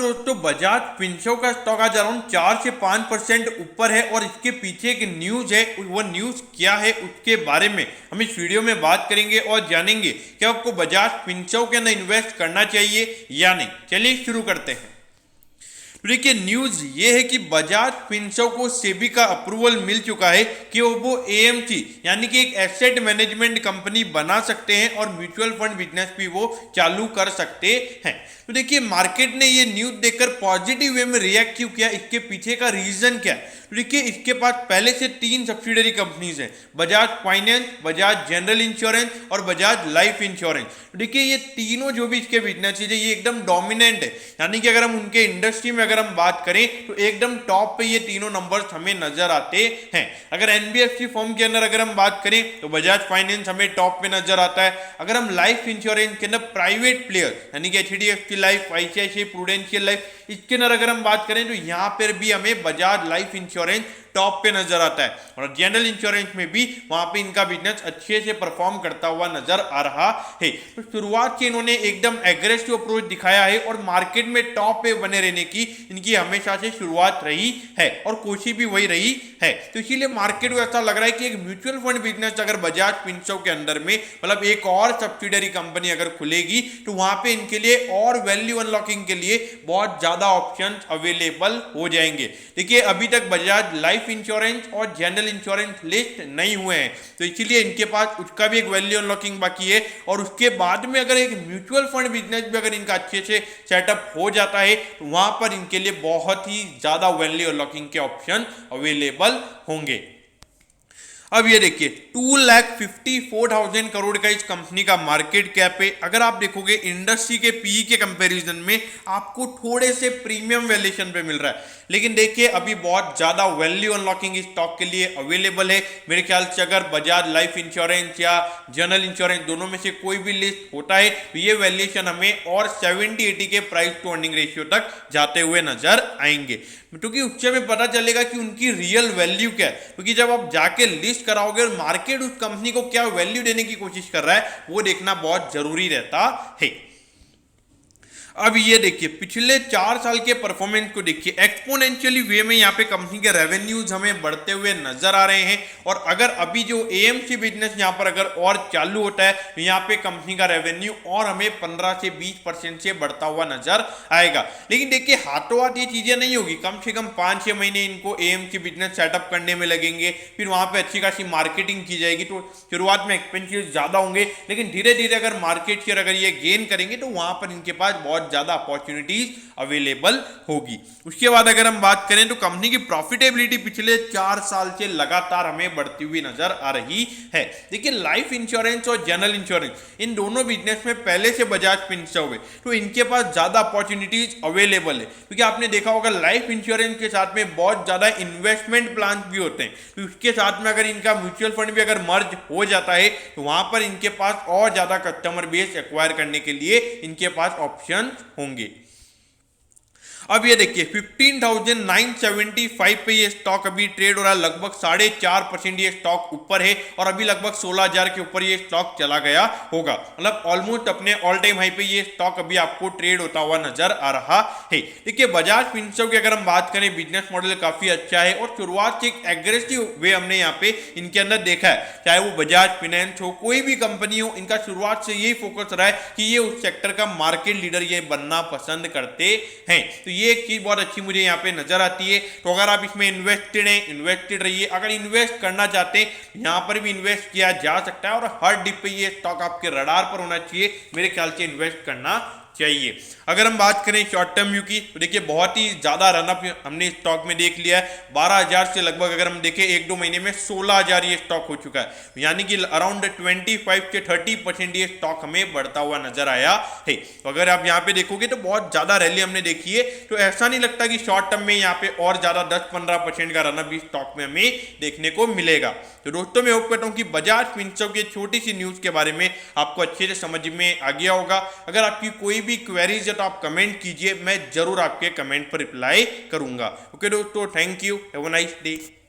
दोस्तों बजाज फिनसर्व का स्टॉक आज अराउंड 4 से 5% ऊपर है और इसके पीछे एक न्यूज है। वो न्यूज क्या है उसके बारे में हम इस वीडियो में बात करेंगे और जानेंगे कि आपको बजाज फिनसर्व के अंदर इन्वेस्ट करना चाहिए या नहीं। चलिए शुरू करते हैं। तो देखिए न्यूज ये है कि बजाज फिनसर्व को सेबी का अप्रूवल मिल चुका है कि वो एएमसी यानी कि एक एसेट मैनेजमेंट कंपनी बना सकते हैं और म्यूचुअल फंड बिजनेस भी वो चालू कर सकते हैं। तो देखिए मार्केट ने ये न्यूज देखकर पॉजिटिव वे में रिएक्ट क्यों किया, इसके पीछे का रीजन क्या है। तो देखिए इसके पास पहले से 3 सब्सिडरी कंपनीज हैं, Bajaj finance, Bajaj general insurance और बजाज लाइफ इंश्योरेंस। तो देखिए ये तीनों जो भी इसके बिजनेस है ये एकदम डोमिनेंट है, यानी कि अगर हम उनके इंडस्ट्री में अगर हम बात करें तो एकदम टॉप पे ये तीनों नंबर्स हमें नजर आते हैं। अगर एनबीएफसी फर्म के अंदर अगर हम बात करें तो बजाज फाइनेंस हमें टॉप पे नजर आता है। अगर हम लाइफ इंश्योरेंस के अंदर प्राइवेट प्लेयर यानी कि HDFC life, ICICI prudential life, इसके अंदर अगर हम बात करें तो यहां पर भी हमें बजाज लाइफ इंश्योरेंस टॉप पे नजर आता है और जनरल इंश्योरेंस में भी वहां पे इनका बिजनेस अच्छे से परफॉर्म करता हुआ नजर आ रहा है। तो शुरुआत से इन्होंने एकदम एग्रेसिव अप्रोच दिखाया है और मार्केट में टॉप पे बने रहने की इनकी हमेशा से शुरुआत रही है और कोशिश भी वही रही है। तो इसीलिए मार्केट को ऐसा लग रहा है कि एक म्यूचुअल फंड बिजनेस अगर बजाज फिनसर्व के अंदर में मतलब एक और सब्सिडरी कंपनी अगर खुलेगी तो वहां पे इनके लिए और वैल्यू अनलॉकिंग के लिए बहुत ज्यादा ऑप्शन अवेलेबल हो जाएंगे। देखिए अभी तक बजाज लाइफ इंश्योरेंस और जनरल इंश्योरेंस लिस्ट नहीं हुए हैं, तो इसीलिए इनके पास उसका भी एक वैल्यू अनलॉकिंग बाकी है और उसके बाद में अगर एक म्यूचुअल फंड बिजनेस भी अगर इनका अच्छे से सेटअप हो जाता है तो वहां पर इनके लिए बहुत ही ज्यादा वैल्यू अनलॉकिंग के ऑप्शन अवेलेबल होंगे। अब ये देखिए 2,54,000 करोड़ का इस कंपनी का मार्केट कैप है। अगर आप देखोगे इंडस्ट्री के पीई के कंपैरिजन में आपको थोड़े से प्रीमियम वैल्यूएशन पे मिल रहा है, लेकिन देखिए अभी बहुत ज्यादा वैल्यू अनलॉकिंग स्टॉक के लिए अवेलेबल है। मेरे ख्याल से अगर बजाज लाइफ इंश्योरेंस या जनरल इंश्योरेंस दोनों में से कोई भी लिस्ट होता है तो ये वैल्यूएशन हमें और 70-80 के प्राइस टू अर्निंग रेशियो तक जाते हुए नजर आएंगे, क्योंकि उससे में पता चलेगा कि उनकी रियल वैल्यू क्या है। क्योंकि जब आप जाके लिस्ट कराओगे और मार्केट उस कंपनी को क्या वैल्यू देने की कोशिश कर रहा है वो देखना बहुत जरूरी रहता है। अब ये देखिए पिछले 4 साल के परफॉर्मेंस को देखिए, एक्सपोनेंशियली वे में यहाँ पे कंपनी के रेवेन्यूज हमें बढ़ते हुए नजर आ रहे हैं और अगर अभी जो एएमसी बिजनेस यहाँ पर अगर और चालू होता है तो यहाँ पे कंपनी का रेवेन्यू और हमें 15 से 20% से बढ़ता हुआ नजर आएगा। लेकिन देखिए हाथों हाथ ये चीजें नहीं होगी, कम से कम 5-6 महीने इनको एएमसी बिजनेस सेटअप करने में लगेंगे, फिर वहां पे अच्छी खासी मार्केटिंग की जाएगी तो शुरुआत में एक्सपेंसिव ज्यादा होंगे, लेकिन धीरे धीरे अगर मार्केट शेयर अगर ये गेन करेंगे तो वहां पर इनके पास बहुत ज्यादा अपॉर्चुनिटीज अवेलेबल होगी। उसके बाद अगर हम बात करें तो कंपनी की प्रॉफिटेबिलिटी पिछले 4 साल से लगातार हमें बढ़ती हुई नजर आ रही है। देखिए लाइफ इंश्योरेंस और जनरल इंश्योरेंस इन दोनों बिजनेस में पहले से बजाज फिनसर्व है तो इनके पास ज्यादा अपॉर्चुनिटीज अवेलेबल है, क्योंकि आपने देखा होगा लाइफ इंश्योरेंस के साथ में बहुत ज्यादा इन्वेस्टमेंट प्लान भी होते हैं, तो उसके साथ में अगर इनका म्यूचुअल फंड भी अगर मर्ज हो जाता है तो वहां पर इनके पास और ज्यादा कस्टमर बेस एक्वायर करने के लिए इनके पास ऑप्शन होंगे। अब ये देखिए 15,975 पे ये स्टॉक अभी ट्रेड हो रहा है, लगभग 4.5% ये स्टॉक ऊपर है और अभी लगभग 16,000 के ऊपर ये स्टॉक चला गया होगा, मतलब ऑलमोस्ट अपने ऑल टाइम हाई पे ये स्टॉक अभी आपको ट्रेड होता हुआ नजर आ रहा है। देखिए बजाज फिनसर्व की अगर हम बात करें बिजनेस मॉडल काफी अच्छा है और शुरुआत से एक एग्रेसिव वे हमने यहाँ पे इनके अंदर देखा है, चाहे वो बजाज फाइनेंस हो कोई भी कंपनी हो, इनका शुरुआत से यही फोकस रहा है कि ये उस सेक्टर का मार्केट लीडर ये बनना पसंद करते हैं। तो ये एक चीज बहुत अच्छी मुझे यहाँ पे नजर आती है। तो अगर आप इसमें इन्वेस्टेड रहिए, अगर इन्वेस्ट करना चाहते हैं यहाँ पर भी इन्वेस्ट किया जा सकता है और हर डिप पे ये स्टॉक आपके रडार पर होना चाहिए, मेरे ख्याल से इन्वेस्ट करना चाहिए। अगर हम बात करें शॉर्ट टर्म व्यू की तो देखिए बहुत ही ज्यादा रनअप हमने स्टॉक में देख लिया है, 12,000 से लगभग अगर हम देखें 1-2 महीने में 16,000 ये स्टॉक हो चुका है, यानी कि अराउंड 25 से 30% ये स्टॉक हमें बढ़ता हुआ नजर आया है। तो अगर आप यहाँ पे देखोगे तो बहुत ज्यादा रैली हमने देखी है, तो ऐसा नहीं लगता कि शॉर्ट टर्म में यहाँ पे और ज्यादा 10-15% का रनअप भी स्टॉक में हमें देखने को मिलेगा। तो दोस्तों मैं होप करता हूँ कि बजाज फिनसर्व की छोटी सी न्यूज के बारे में आपको अच्छे से समझ में आ गया होगा। अगर आपकी कोई भी क्वेरीज है तो आप कमेंट कीजिए, मैं जरूर आपके कमेंट पर रिप्लाई करूंगा। ओके दोस्तों, thank you, have a nice day.